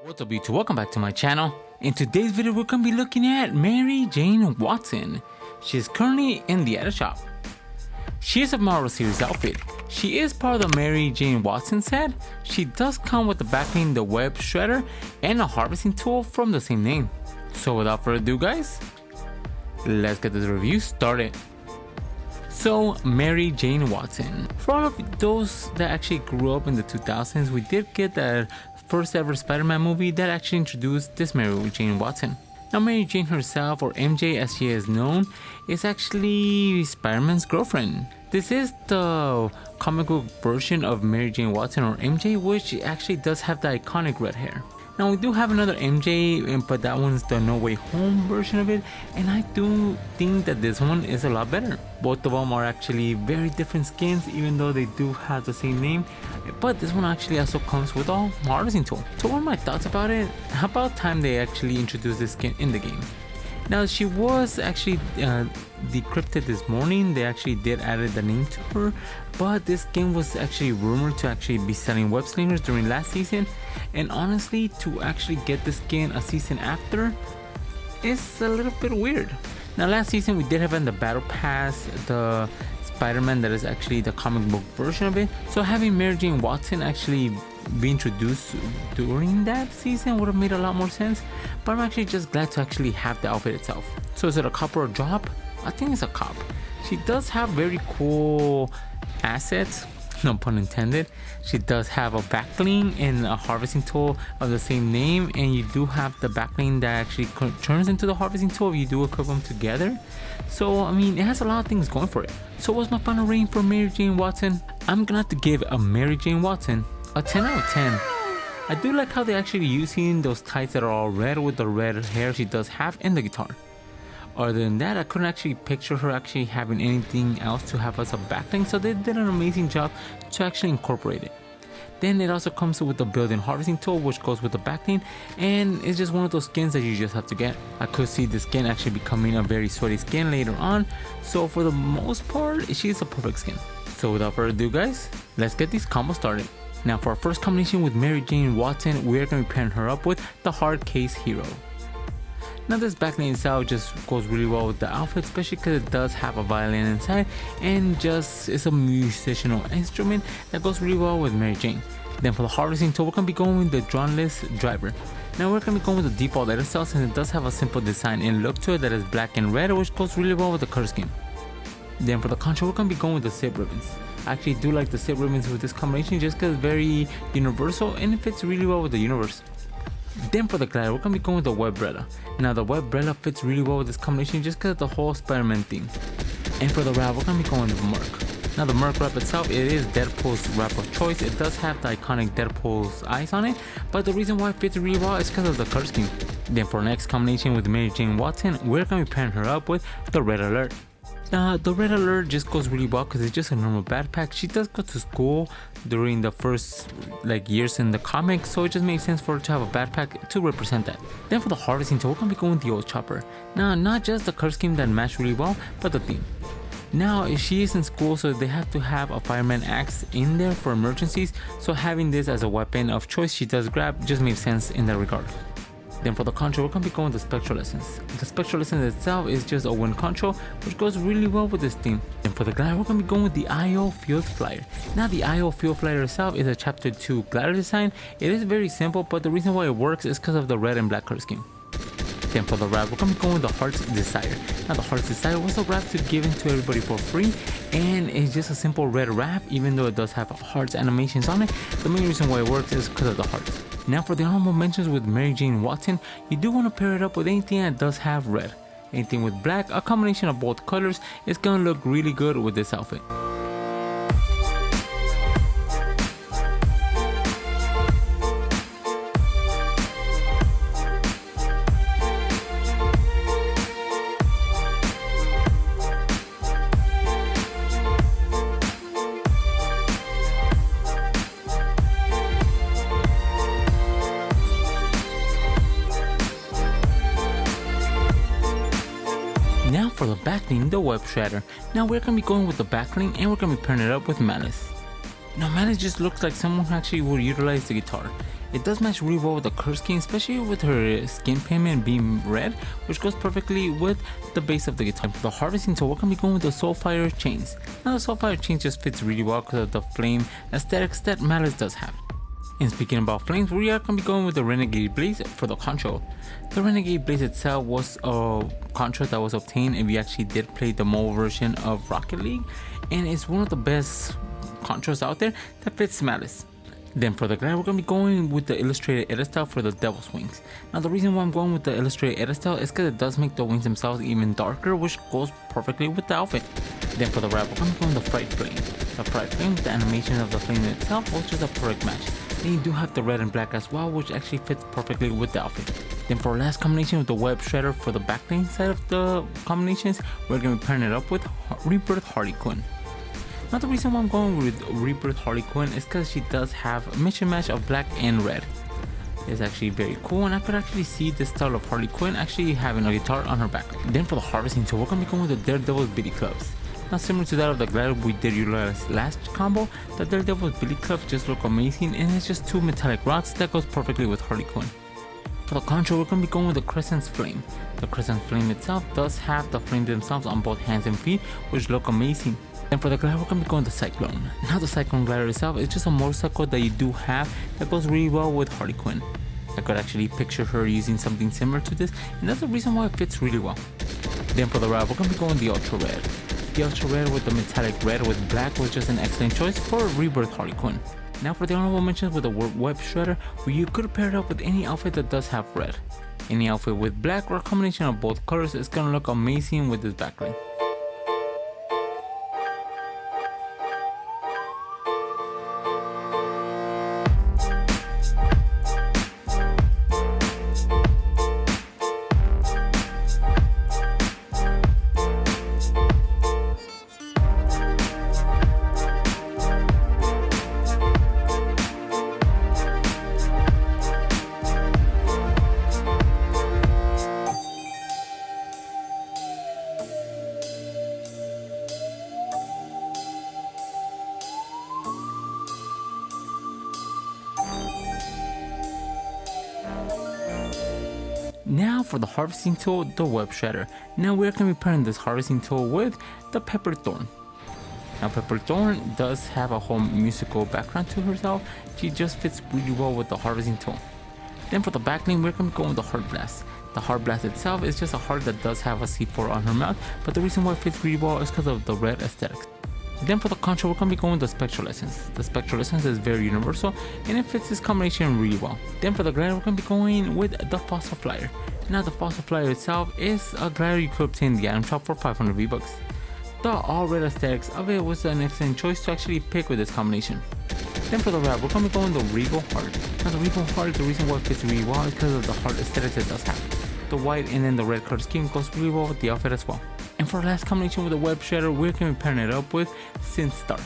What's up YouTube, welcome back to my channel. In today's video we're going to be looking at Mary Jane Watson. She is currently in the edit shop. She is a Marvel series outfit. She is part of the Mary Jane Watson set. She does come with the backing, the web shredder, and a harvesting tool from the same name. So without further ado guys, let's get this review started. So, Mary Jane Watson. For all of those that actually grew up in the 2000s, we did get the first ever Spider-Man movie that actually introduced this Mary Jane Watson. Now, Mary Jane herself, or MJ as she is known, is actually Spider-Man's girlfriend. This is the comic book version of Mary Jane Watson, or MJ, which actually does have the iconic red hair. Now we do have another MJ, but that one's the No Way Home version of it, and I do think that this one is a lot better. Both of them are actually very different skins, even though they do have the same name, but this one actually also comes with a harvesting tool. So what are my thoughts about it? How about time they actually introduced this skin in the game? Now she was actually decrypted this morning. They actually did added the name to her, but this game was actually rumored to actually be selling web slingers during last season, and honestly to actually get the skin a season after is a little bit weird. Now last season we did have in the battle pass the Spider-Man that is actually the comic book version of it, so having Mary Jane Watson actually be introduced during that season would have made a lot more sense, but I'm actually just glad to actually have the outfit itself. So is it a cop or a drop? I think it's a cop. She does have very cool assets, no pun intended. She does have a backbling and a harvesting tool of the same name, and you do have the backbling that actually turns into the harvesting tool if you do equip them together. So I mean, it has a lot of things going for it. So what's my final rating for Mary Jane Watson? I'm gonna have to give a Mary Jane Watson a 10 out of 10. I do like how they're actually using those tights that are all red with the red hair she does have in the guitar. Other than that, I couldn't actually picture her actually having anything else to have as a backbling, so they did an amazing job to actually incorporate it. Then it also comes with the built-in harvesting tool, which goes with the backbling, and it's just one of those skins that you just have to get. I could see the skin actually becoming a very sweaty skin later on, so for the most part, she's a perfect skin. So without further ado guys, let's get these combos started. Now for our first combination with Mary Jane Watson, we are going to be pairing her up with the Hard Case Hero. Now this backbling itself just goes really well with the outfit, especially because it does have a violin inside and just is a musicianal instrument that goes really well with Mary Jane. Then for the harvesting tool, we're going to be going with the drawnless driver. Now we're going to be going with the default edit style, since it does have a simple design and look to it that is black and red, which goes really well with the color scheme. Then for the control, we're going to be going with the zip ribbons. I actually do like the zip ribbons with this combination just because it's very universal and it fits really well with the universe. Then for the glider, we're going to be going with the web umbrella. Now the web umbrella fits really well with this combination just because of the whole Spider-Man theme. And for the wrap, we're going to be going with the Merc. Now the Merc wrap itself, it is Deadpool's wrap of choice. It does have the iconic Deadpool's eyes on it, but the reason why it fits really well is because of the color scheme. Then for our next combination with Mary Jane Watson, we're going to be pairing her up with the Red Alert. The Red Alert just goes really well because it's just a normal backpack. She does go to school during the first years in the comics, so it just makes sense for her to have a backpack to represent that. Then for the harvesting tool, we're going to be going with the old chopper. Now not just the color scheme that matched really well, but the theme. Now she is in school, so they have to have a fireman axe in there for emergencies, so having this as a weapon of choice she does grab just makes sense in that regard. Then for the control, we're going to be going with the Spectral Essence. The Spectral Essence itself is just a wind control, which goes really well with this theme. And for the glider, we're going to be going with the IO Field Flyer. Now the IO Field Flyer itself is a Chapter 2 glider design. It is very simple, but the reason why it works is because of the red and black color scheme. Then for the wrap, we're going to be going with the Heart's Desire. Now the Heart's Desire was a wrap to give to everybody for free, and it's just a simple red wrap, even though it does have hearts animations on it. The main reason why it works is because of the hearts. Now for the honorable mentions with Mary Jane Watson, you do want to pair it up with anything that does have red. Anything with black, a combination of both colors, is going to look really good with this outfit. Now for the backbling, the web shredder. Now we're going to be going with the backbling and we're going to be pairing it up with Malice. Now Malice just looks like someone who actually would utilize the guitar. It does match really well with the curve scheme, especially with her skin pigment being red, which goes perfectly with the base of the guitar. For the harvesting tool, we're going to be going with the Soulfire chains. Now the Soulfire chains just fits really well because of the flame aesthetics that Malice does have. And speaking about flames, we are going to be going with the Renegade Blaze for the control. The Renegade Blaze itself was a contrast that was obtained if you actually did play the mobile version of Rocket League, and it's one of the best contrasts out there that fits Malice. Then for the glider, we're going to be going with the illustrated edit style for the Devil's Wings. Now the reason why I'm going with the illustrated edit style is because it does make the wings themselves even darker, which goes perfectly with the outfit. Then for the wrap, we're going to be going with the Fright Flame. The Fright Flame, the animation of the flame itself was just a perfect match. Then you do have the red and black as well, which actually fits perfectly with the outfit. Then for our last combination with the Web Shredder for the backplane side of the combinations, we're going to be pairing it up with Rebirth Harley Quinn. Now the reason why I'm going with Rebirth Harley Quinn is because she does have a mix and match of black and red. It's actually very cool, and I could actually see this style of Harley Quinn actually having a guitar on her back. Then for the harvesting tool, we're going to be going with the Daredevil's Billy Clubs. Now similar to that of the glider we did utilize last combo, the Daredevil's Billy Clubs just look amazing, and it's just two metallic rods that goes perfectly with Harley Quinn. For the control, we're going to be going with the Crescent's Flame. The Crescent Flame itself does have the flames themselves on both hands and feet, which look amazing. Then for the glider, we're going to be going with the Cyclone. Now the Cyclone glider itself is just a motorcycle that you do have that goes really well with Harley Quinn. I could actually picture her using something similar to this, and that's the reason why it fits really well. Then for the ride, we're going to be going with the Ultra Red. The Ultra Red with the metallic red with black was just an excellent choice for Rebirth Harley Quinn. Now for the honorable mentions with the Web Shredder, where you could pair it up with any outfit that does have red. Any outfit with black or a combination of both colors is going to look amazing with this backline. Now for the harvesting tool, the Web Shredder. Now we're going to be pairing this harvesting tool with the Pepperthorn. Now Pepperthorn does have a whole musical background to herself. She just fits really well with the harvesting tool. Then for the backling, we're going to go with the Heart Blast. The Heart Blast itself is just a heart that does have a C4 on her mouth, but the reason why it fits really well is because of the red aesthetics. Then for the control, we're going to be going with the Spectral Essence. The Spectral Essence is very universal and it fits this combination really well. Then for the glider, we're going to be going with the Fossil Flyer. Now the Fossil Flyer itself is a glider you could obtain in the item shop for 500 V-Bucks. The all red aesthetics of it was an excellent choice to actually pick with this combination. Then for the wrap, we're going to be going with the Regal Heart. Now the Regal Heart, the reason why it fits really well is because of the heart aesthetics it does have. The white and then the red color scheme goes really well with the outfit as well. And for our last combination with the Web Shredder, we're going to be pairing it up with Synth Star.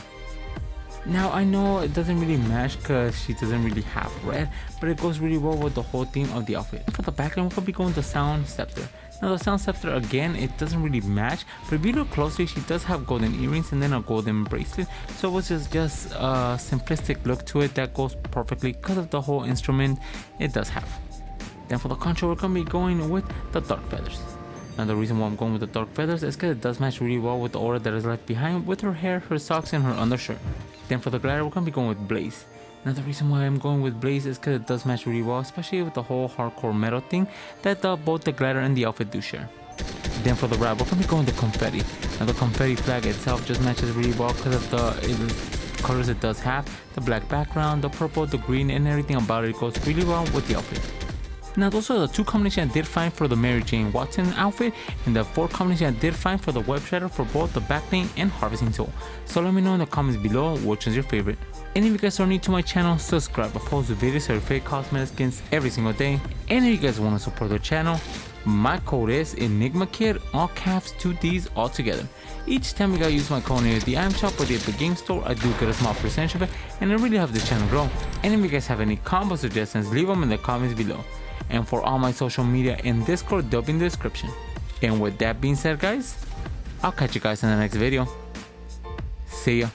Now I know it doesn't really match because she doesn't really have red, but it goes really well with the whole theme of the outfit. And for the backline, we're going to be going with the Sound Scepter. Now the Sound Scepter, again, it doesn't really match, but if you look closely, she does have golden earrings and then a golden bracelet, so it was just a simplistic look to it that goes perfectly because of the whole instrument it does have. Then for the control, we're going to be going with the Dark Feathers. Now the reason why I'm going with the Dark Feathers is because it does match really well with the aura that is left behind with her hair, her socks, and her undershirt. Then for the glider, we're going to be going with Blaze. Now the reason why I'm going with Blaze is because it does match really well, especially with the whole hardcore metal thing that both the glider and the outfit do share. Then for the wrap, we're going to be going with the Confetti. Now the Confetti flag itself just matches really well because of the colors it does have. The black background, the purple, the green, and everything about it goes really well with the outfit. Now those are the two combinations I did find for the Mary Jane Watson outfit, and the 4 combinations I did find for the Web Shredder for both the backplane and harvesting tool. So let me know in the comments below which is your favorite. And if you guys are new to my channel, subscribe. I post videos of fake cosmetic skins every single day. And if you guys want to support the channel, my code is ENIGMAKIDD, all caps, 2 D's all together. Each time you guys use my code at the item shop or at the game store, I do get a small percentage of it, and it really helps the channel grow. And if you guys have any combo suggestions, leave them in the comments below. And for all my social media and Discord, they'll be in the description. And with that being said, guys, I'll catch you guys in the next video. See ya.